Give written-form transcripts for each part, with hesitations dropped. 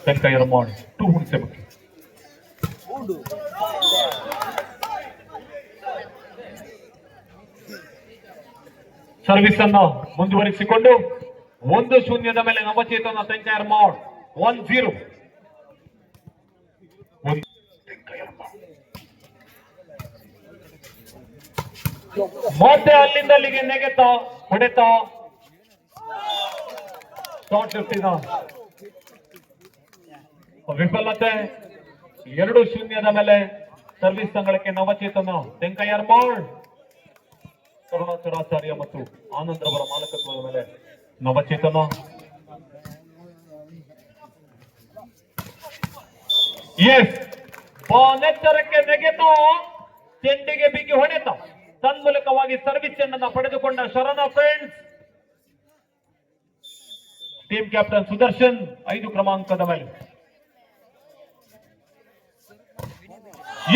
ತೆಂಕಯ್ಯರ ಮಾಡಿ 2 ಹುಣಸೆ ಮಕ್ಕಿ. ಸರ್ವಿಸ್ ಅನ್ನು ಮುಂದುವರಿಸಿಕೊಂಡು 1-0 ಮೇಲೆ ನವಚೇತನ ತೆಂಕಯ್ಯರ ಮಾಡ್ 1-0. ಮತ್ತೆ ಅಲ್ಲಿಂದ ಅಲ್ಲಿಗೆ ನೆಗೆತ ಹೊಡೆತ ಶಾಟ್ ವಿಫಲತೆ. 2-0 ಮೇಲೆ ಸರ್ವಿಸ್ ಅಂಗಳಕ್ಕೆ ನವಚೇತನ ತೆಂಕಯ್ಯರ ಮಾಡ್. ಕರುಣಾಚರಾಚಾರ್ಯ ಮತ್ತು ಆನಂದ್ ರವರ ಮಾಲಕತ್ವದ ಮೇಲೆ ನವಚೇತನ. ಎಸ್ ನೆಚ್ಚರಕ್ಕೆ ನೆಗೆತ, ಚೆಂಡಿಗೆ ಬಿಗಿ ಹೊಡೆತ, ತನ್ಮೂಲಕವಾಗಿ ಸರ್ವಿಸ್ ಚೆಂಡನ್ನು ಪಡೆದುಕೊಂಡ ಶರಣ ಫ್ರೆಂಡ್ಸ್. ಟೀಮ್ ಕ್ಯಾಪ್ಟನ್ ಸುದರ್ಶನ್ 5 ಕ್ರಮಾಂಕದ ಮೇಲೆ.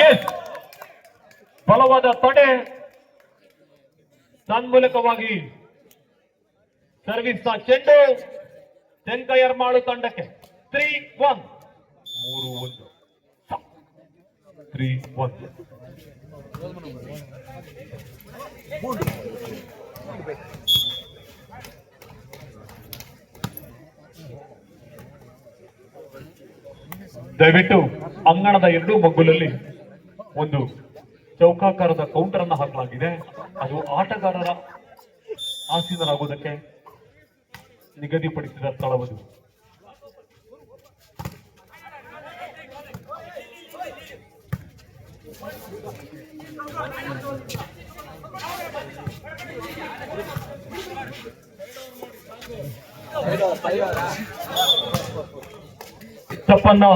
ಎಸ್ ಬಲವಾದ ತಡೆ, ತನ್ಮೂಲಕವಾಗಿ ಸರ್ವಿಸ್ ನ ಚೆಂಡು ತೆಂಕಯ್ಯರ ಮಾಡು ತಂಡಕ್ಕೆ 3-1. 3-1. ದಯವಿಟ್ಟು ಅಂಗಣದ 2 ಮಗ್ಗುಲಲ್ಲಿ ಒಂದು ಚೌಕಾಕಾರದ ಕೌಂಟರ್ ಅನ್ನು ಹಾಕಲಾಗಿದೆ. ಅದು ಆಟಗಾರರ ಆಸೀನರಾಗುವುದಕ್ಕೆ ನಿಗದಿಪಡಿಸಿದ ಸ್ಥಳವದು. ತಪ್ಪನ್ನು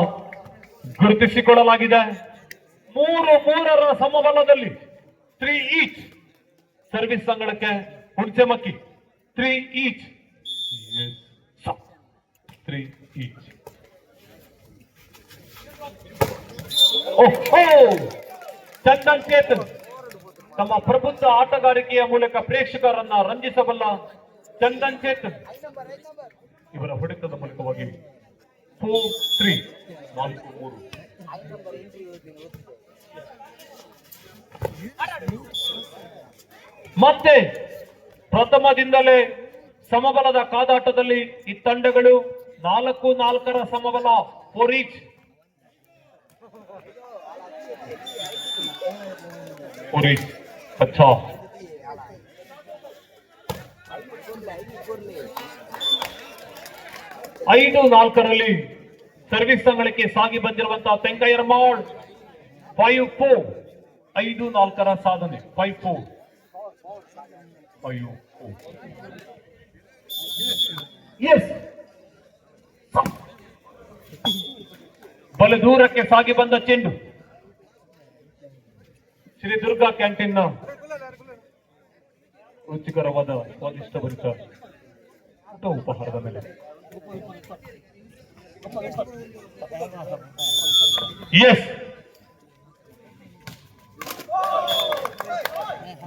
ಗುರುತಿಸಿಕೊಳ್ಳಲಾಗಿದೆ. 3-3 ಸಮಬಲದಲ್ಲಿ 3 ಈಚ್ ಸರ್ವಿಸ್ ಅಂಗಳಕ್ಕೆ ಹುಣಸೆ ಮಕ್ಕಿ 3 ಈಚ್. 3 ಈಚ್. ಚಂದನ್ ಚೇತನ್ ತಮ್ಮ ಪ್ರಬುದ್ಧ ಆಟಗಾರಿಕೆಯ ಮೂಲಕ ಪ್ರೇಕ್ಷಕರನ್ನ ರಂಜಿಸಬಲ್ಲ ಚಂದನ್ ಚೇತನ್ ಇವರ ಹೊಡೆತದ ಮೂಲಕವಾಗಿ 4-3. 4-3. ಮತ್ತೆ ಪ್ರಥಮದಿಂದಲೇ ಸಮಬಲದ ಕಾದಾಟದಲ್ಲಿ ಈ ತಂಡಗಳು 4-4 ಸಮಬಲ 4 ಈಚ್. 4 ಈಚ್. ಅಚ್ಚಾ 5-4 ಸರ್ವಿಸ್ ಅಂಗಳಕ್ಕೆ ಸಾಗಿ ಬಂದಿರುವಂತಹ ತೆಂಕಯ್ಯರ ಮಾಡ್ 5-4. 5-4 ಸಾಧನೆ 5-4. ಎಸ್ ಬಲ ದೂರಕ್ಕೆ ಸಾಗಿ ಬಂದ ಚೆಂಡು ಶ್ರೀ ದುರ್ಗಾ ಕ್ಯಾಂಟೀನ್ನ ರುಚಿಕರವಾದ ಸ್ವಾದಿಷ್ಟಭರಿತ ಊಟ ಉಪಹಾರದ ಮೇಲೆ. ಎಸ್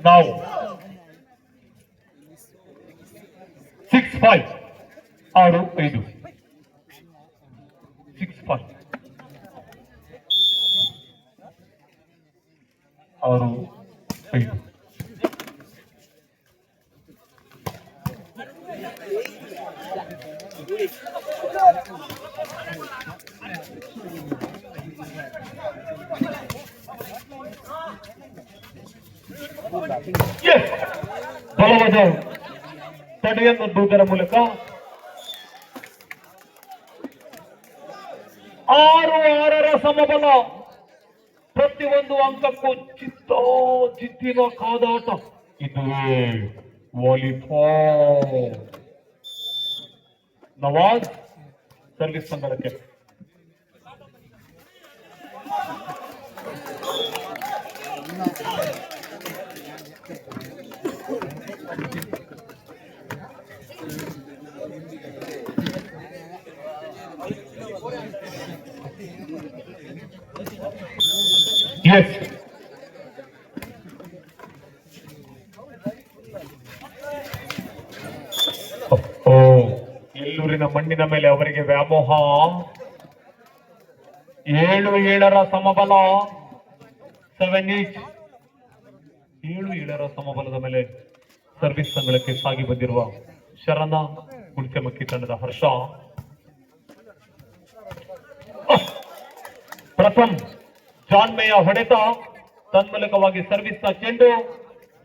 ನಾವು 6-5. 6-5. 6-5. 6-5. ಬಲವಾದ ತಡೆಯನ್ನು ದೂದರ ಮೂಲಕ 6-6 ಸಮಬಲ. ಪ್ರತಿಯೊಂದು ಅಂಕಕ್ಕೂ ಜಿದ್ದಿನ ಕಾದಾಟ. ಇದುವೇ ವಾಲಿಬಾಲ್. ನವಾಜ್ ಸರ್ವಿಸ್ ತಂಡಕ್ಕೆ ಎಸ್ ಎಲ್ಲೂರಿನ ಮಣ್ಣಿನ ಮೇಲೆ ಅವರಿಗೆ ವ್ಯಾಮೋಹ. 7-7 ಸಮಬಲ 7-8. 7-7 ಸಮಬಲದ ಮೇಲೆ ಸರ್ವಿಸ್ ಅಂಗಳಕ್ಕೆ ಸಾಗಿ ಬಂದಿರುವ ಶರಣ ಗುಡ್ಚಮಕ್ಕಿ ತಂಡದ ಹರ್ಷ. ಪ್ರಥಮ್ ಜಾನ್ಮೆಯ ಹೊಡೆತ, ತನ್ಮೂಲಕವಾಗಿ ಸರ್ವಿಸ್ ನ ಚೆಂಡು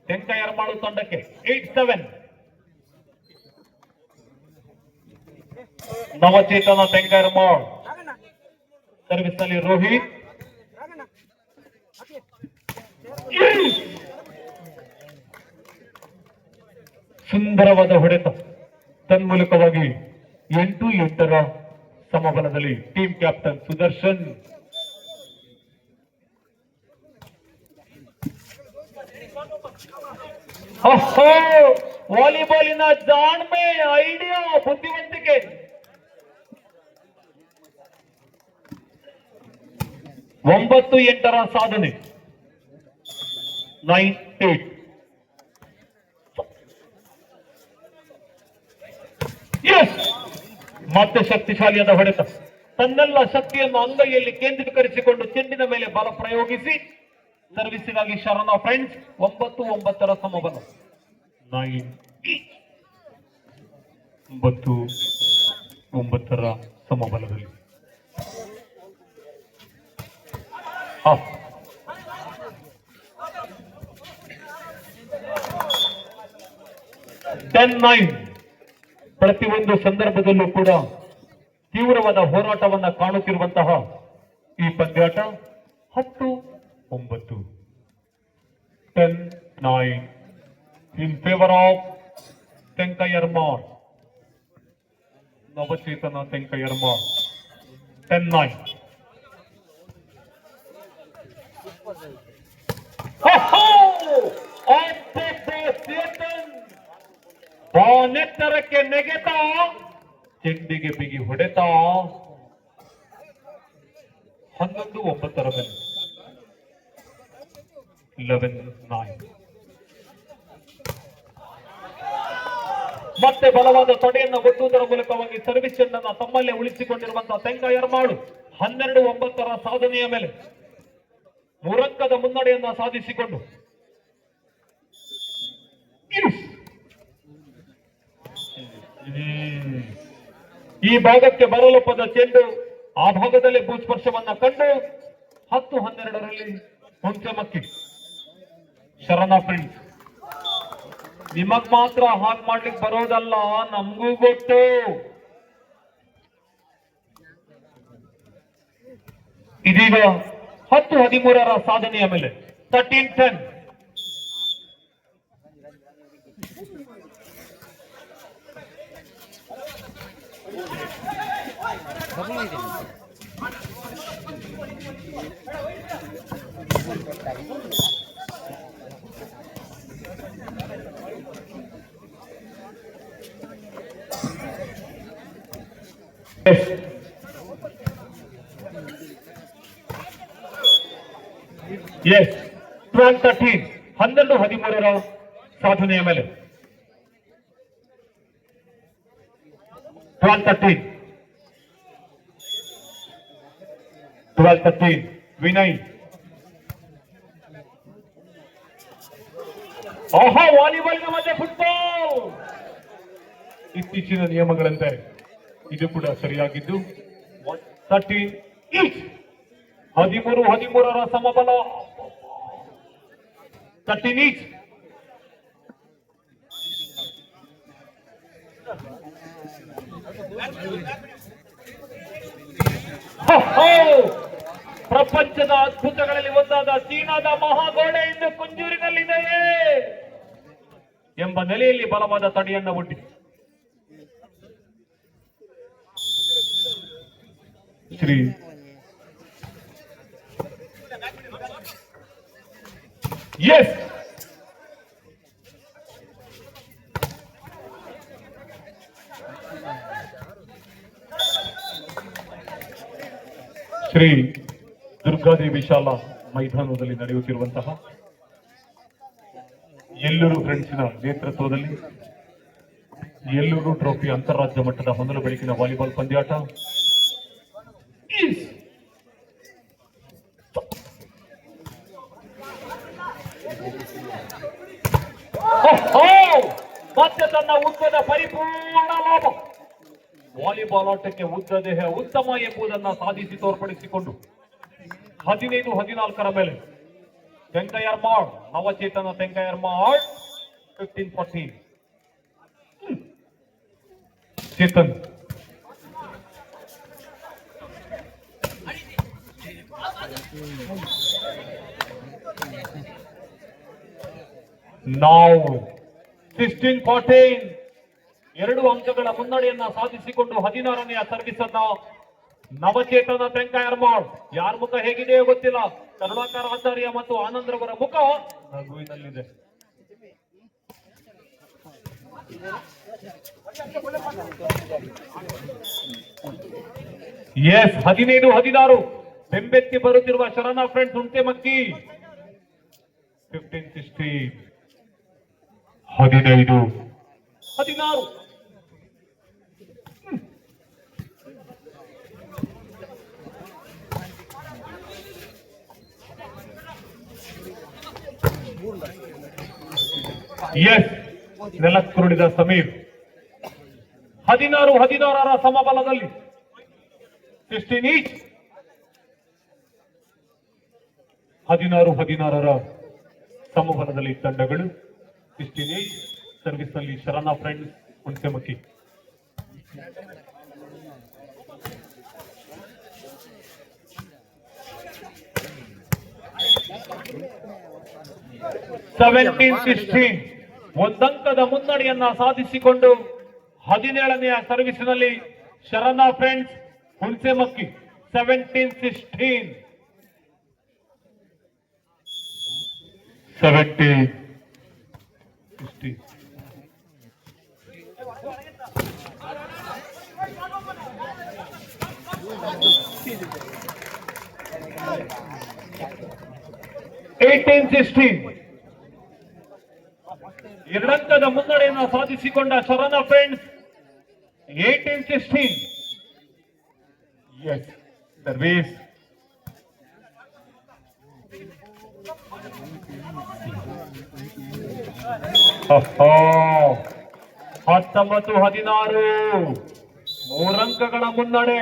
ತೆಂಕ ಎರ್ಮಾಳು ತಂಡಕ್ಕೆ 8-7. ನವಚೇತನ ತೆಂಕ ಎರ್ಮಾಳ್ ಸರ್ವಿಸ್ ನಲ್ಲಿ ರೋಹಿತ್. ಸುಂದರವಾದ ಹೊಡೆತ, ತನ್ಮೂಲಕವಾಗಿ 8-8 ಸಮಬಲದಲ್ಲಿ ಟೀಮ್ ಕ್ಯಾಪ್ಟನ್ ಸುದರ್ಶನ್. ವಾಲಿಬಾಲಿನ ಜಾಣ್ಮೆ, ಐಡಿಯಾ, ಬುದ್ಧಿವಂತಿಕೆ. 9-8 ಸಾಧನೆ. 9-8. ಮತ್ತೆ ಶಕ್ತಿಶಾಲಿಯಾದ ಹೊಡೆತ, ತನ್ನೆಲ್ಲ ಶಕ್ತಿಯನ್ನು ಅಂಗೈಯಲ್ಲಿ ಕೇಂದ್ರೀಕರಿಸಿಕೊಂಡು ಚೆಂಡಿನ ಮೇಲೆ ಬಲ ಪ್ರಯೋಗಿಸಿ ಸರ್ವಿಸಿಗಾಗಿ ಶರಣ ಫ್ರೆಂಡ್ಸ್. 9-9 ಸಮಬಲ. 9-9 ಸಮಬಲದಲ್ಲಿ 10-9. ಪ್ರತಿಯೊಂದು ಸಂದರ್ಭದಲ್ಲೂ ಕೂಡ ತೀವ್ರವಾದ ಹೋರಾಟವನ್ನ ಕಾಣುತ್ತಿರುವಂತಹ ಈ ಪಂದ್ಯಾಟ 10-9. 10-9 in favour of Tenka Yermal, ನವಚೇತನ ತೆಂಕ ಎರ್ಮಾಳ್. 10-9. ಬಾನೆತ್ತರಕ್ಕೆ ನೆಗೆತ, ಚೆಂಡಿಗೆ ಬಿಗಿ ಹೊಡೆತ. 11-9 ಮೇಲೆ 11-9. ಮತ್ತೆ ಬಲವಾದ ತೊಡೆಯನ್ನು ಒಡ್ಡುವುದರ ಮೂಲಕವಾಗಿ ಸರ್ವಿಸ್ ಚೆಂಡನ್ನು ತಮ್ಮಲ್ಲೇ ಉಳಿಸಿಕೊಂಡಿರುವಂತಹ ತೆಂಕ ಎರ್ಮಾಳು 12-9 ಸಾಧನೆಯ ಮೇಲೆ 3 ಅಂಕದ ಮುನ್ನಡೆಯನ್ನ ಸಾಧಿಸಿಕೊಂಡು ಈ ಭಾಗಕ್ಕೆ ಬರಲೊಪ್ಪದ ಚೆಂಡು ಆ ಭಾಗದಲ್ಲಿ ಭೂಸ್ಪರ್ಶವನ್ನ ಕಂಡು 10-12 ಹುಂಚಮಕ್ಕಿ. ಶರಣ ಫ್ರೆಂಡ್ಸ್, ನಿಮಗ್ ಮಾತ್ರ ಹಾಗೆ ಮಾಡ್ಲಿಕ್ಕೆ ಬರೋದಲ್ಲ, ನಮಗೂ ಗೊತ್ತು. ಇದೀಗ 10-13 ಸಾಧನೆಯ ಮೇಲೆ 13-10. Yes, 12-13. 12-13 ಸಾಧನೆಯ ಮೇಲೆ 12-13 ವಿನಯ್. ವಾಲಿಬಾಲ್ನ ಮಧ್ಯೆ ಫುಟ್ಬಾಲ್. ಇತ್ತೀಚಿನ ನಿಯಮಗಳಂತೆ ಇದು ಕೂಡ ಸರಿಯಾಗಿದ್ದು 13-13 ಸಮಬಲ 13 ಪ್ರಪಂಚದ ಅದ್ಭುತಗಳಲ್ಲಿ ಒಂದಾದ ಚೀನಾದ ಮಹಾಗೋಡೆ ಇಂದು ಕುಂಜೂರಿನಲ್ಲಿದೆಯೇ ಎಂಬ ನೆಲೆಯಲ್ಲಿ ಬಲವಾದ ತಡೆಯನ್ನ ಒಡ್ಡಿ ಶ್ರೀ ಎಸ್ ಶ್ರೀ ದುರ್ಗಾದೇವಿ ಶಾಲಾ ಮೈದಾನದಲ್ಲಿ ನಡೆಯುತ್ತಿರುವಂತಹ ಎಲ್ಲೂರು ಫ್ರೆಂಡ್ಸಿನ ನೇತೃತ್ವದಲ್ಲಿ ಎಲ್ಲೂರು ಟ್ರೋಫಿ ಅಂತಾರಾಜ್ಯ ಮಟ್ಟದ ಮೊದಲ ಬೆಳಕಿನ ವಾಲಿಬಾಲ್ ಪಂದ್ಯಾಟ ಮತ್ತೆ ತನ್ನ ಉದ್ದದ ಪರಿಪೂರ್ಣ ಲಾಭ. ವಾಲಿಬಾಲ್ ಆಟಕ್ಕೆ ಉದ್ದ ದೇಹ ಉತ್ತಮ ಎಂಬುದನ್ನು ಸಾಧಿಸಿ ತೋರ್ಪಡಿಸಿಕೊಂಡು 15-14 ಮೇಲೆ ತೆಂಕಯ್ಯರ್ಮಾಳ್ ನವಚೇತನ ತೆಂಕಯ್ಯರ್ಮಾಳ್ 15-14. ಚೇತನ್ ನಾವು 16-14 2 ಅಂಕಗಳ ಮುನ್ನಡೆಯನ್ನ ಸಾಧಿಸಿಕೊಂಡು 16ನೆಯ ಸರ್ವಿಸ್ ಅನ್ನ ನವಚೇತನ ತೆಂಕಯ್ಯರ್ಮಾಳ್. ಯಾರ ಮುಖ ಹೇಗಿದೆಯೋ ಗೊತ್ತಿಲ್ಲ. ಕರುಣಾಕರ ಆಚಾರ್ಯ ಮತ್ತು ಆನಂದ್ರವರ ಮುಖ ನಗುವಿನಲ್ಲಿದೆ. ಎಸ್ 15-16 ಬೆಂಬೆತ್ತಿ ಬರುತ್ತಿರುವ ಶರಣ ಫ್ರೆಂಡ್ಸ್ ಹುಣಸೆಮಕ್ಕಿ 15-16 15-16 ಎಸ್ ನೆಲಕ್ಕುರುಳಿದ ಸಮೀರ್ 16-16 ಸಮಬಲದಲ್ಲಿ 16 ಈಚ್. 16-16 ಸಮಬಲದಲ್ಲಿ ತಂಡಗಳು 16 ಈಚ್. ಸರ್ವಿಸ್ ನಲ್ಲಿ ಶರಣ ಫ್ರೆಂಡ್ಸ್ ಹುಣಸೆಮಕ್ಕಿ. ಒಂದಂಕದ ಮುನ್ನಡೆಯನ್ನ ಸಾಧಿಸಿಕೊಂಡು 17ನೆಯ ಸರ್ವಿಸ್ನಲ್ಲಿ ಶರಣ ಫ್ರೆಂಡ್ಸ್ ಹುಣಸೆಮಕ್ಕಿ 17-16 18-16 2 ಅಂಕದ ಮುನ್ನಡೆಯನ್ನು ಸಾಧಿಸಿಕೊಂಡ ಶರಣ ಫ್ರೆಂಡ್ಸ್ 18-16. ಎಸ್ ಸರ್ವಿಸ್ 19-16 3 ಅಂಕಗಳ ಮುನ್ನಡೆ.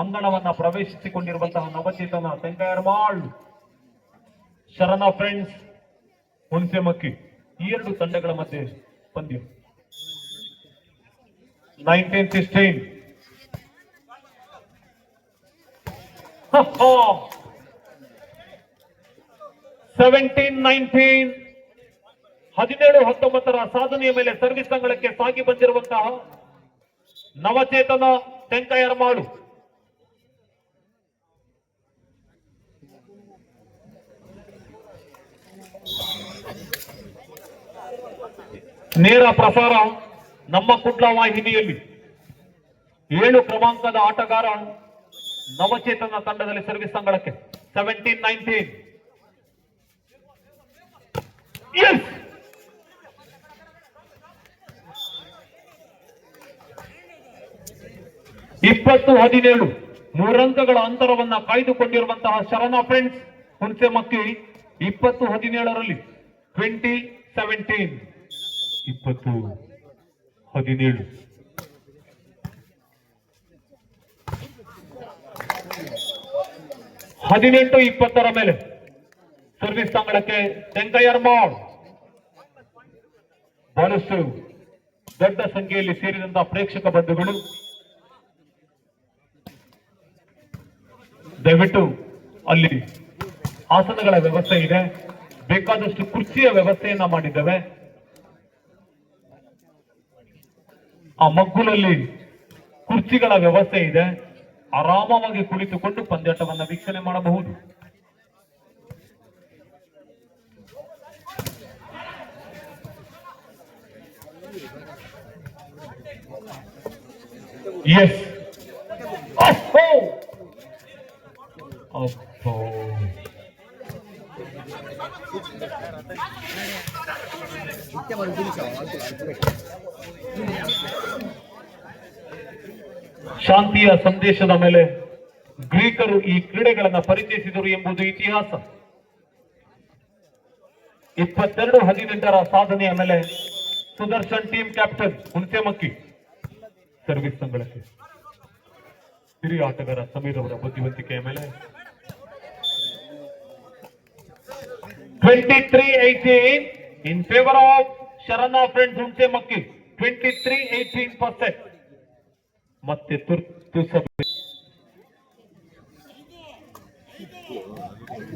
ಅಂಗಣವನ್ನ ಪ್ರವೇಶಿಸಿಕೊಂಡಿರುವಂತಹ ನವಚೇತನ ತೆಂಕಯ್ಯರ್ಮಾಳ್ ಶರಣ ಫ್ರೆಂಡ್ಸ್ ಹುಣಸೆಮಕ್ಕಿ ಈ 2 ತಂಡಗಳ ಮಧ್ಯೆ ಪಂದ್ಯ 19-16. 17-19 17-19 ಸಾಧನೆಯ ಮೇಲೆ ಸರ್ವಿಸ್ ಅಂಗಳಕ್ಕೆ ಸಾಗಿ ಬಂದಿರುವಂತಹ ನವಚೇತನ ತೆಂಕಯ್ಯರ್ಮಾಳ್. ನೇರ ಪ್ರಸಾರ ನಮ್ಮ ಕುಡ್ಲ ವಾಹಿನಿಯಲ್ಲಿ 7 ಕ್ರಮಾಂಕದ ಆಟಗಾರ ನವಚೇತನ ತಂಡದಲ್ಲಿ ಸರ್ವಿಸ್ ಅಂಗಳಕ್ಕೆ 17-19. ಎಸ್ 20-17 3 ಅಂಕಗಳ ಅಂತರವನ್ನ ಕಾಯ್ದುಕೊಂಡಿರುವಂತಹ ಶರಣ ಫ್ರೆಂಡ್ಸ್ ಹುಣಸೆಮಕ್ಕಿ 20-17 20-17 20-17 18-20 ಮೇಲೆ ಸರ್ವಿಸ್ ಅಂಗಳಕ್ಕೆ ತೆಂಕಯ್ಯರ್ಮಾಳ್. ಬಹಳಷ್ಟು ದೊಡ್ಡ ಸಂಖ್ಯೆಯಲ್ಲಿ ಸೇರಿದಂತಹ ಪ್ರೇಕ್ಷಕ ಬಂಧುಗಳು ದಯವಿಟ್ಟು ಅಲ್ಲಿ ಆಸನಗಳ ವ್ಯವಸ್ಥೆ ಇದೆ, ಬೇಕಾದಷ್ಟು ಕುರ್ಚಿಯ ವ್ಯವಸ್ಥೆಯನ್ನ ಮಾಡಿದ್ದೇವೆ. ಆ ಮಗ್ಗುಲಲ್ಲಿ ಕುರ್ಚಿಗಳ ವ್ಯವಸ್ಥೆ ಇದೆ, ಆರಾಮವಾಗಿ ಕುಳಿತುಕೊಂಡು ಪಂದ್ಯಾಟವನ್ನ ವೀಕ್ಷಣೆ ಮಾಡಬಹುದು. ಎಸ್ ಶಾಂತಿಯ ಸಂದೇಶದ ಮೇಲೆ ಗ್ರೀಕರು ಈ ಕ್ರೀಡೆಗಳನ್ನು ಪರಿಚಯಿಸಿದರು ಎಂಬುದು ಇತಿಹಾಸ. 22-18 ಸಾಧನೆಯ ಮೇಲೆ ಸುದರ್ಶನ್ ಟೀಮ್ ಕ್ಯಾಪ್ಟನ್ ಹುಣಸೆಮಕ್ಕಿ ಸರ್ವಿಸ್ ಸಂಗಳಕ್ಕೆ ಹಿರಿಯ ಆಟಗಾರ ಸಮೀರ್ ಅವರ ಬುದ್ಧಿವಂತಿಕೆಯ ಮೇಲೆ 23-18 in favor of ಶರಣ ಫ್ರೆಂಡ್ಸ್ ಹುಣಸೆಮಕ್ಕಿ. 23-18 first set. ಮತ್ತೆ ತುರ್ತು ಸಭೆ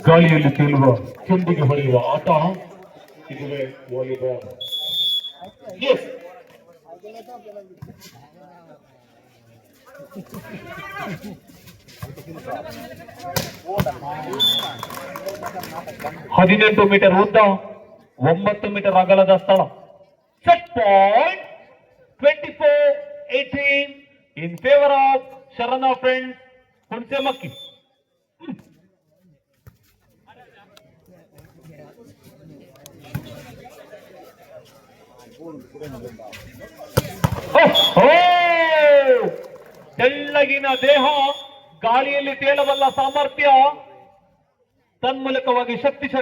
ಗಾಳಿಯಲ್ಲಿ ತೇಲುವ ಚೆಂಡಿಗೆ ಹೊಳೆಯುವ ಆಟ ಇದುವೇ ವಾಲಿಬಾಲ್. Yes. ಹದಿನೆಂಟು ಮೀಟರ್ ಉದ್ದ, 9 ಮೀಟರ್ ಅಗಲದ ಸ್ಥಳ. Set point 24-18 in favour of ಶರಣ ಫ್ರೆಂಡ್ಸ್ ಹುಣಸೆಮಕ್ಕಿ. ತೆಳ್ಳಗಿನ ದೇಹ, ಗಾಳಿಯಲ್ಲಿ ತೇಲಬಲ್ಲ ಸಾಮರ್ಥ್ಯ, ತನ್ಮೂಲಕವಾಗಿ ಶಕ್ತಿಶಾಲಿ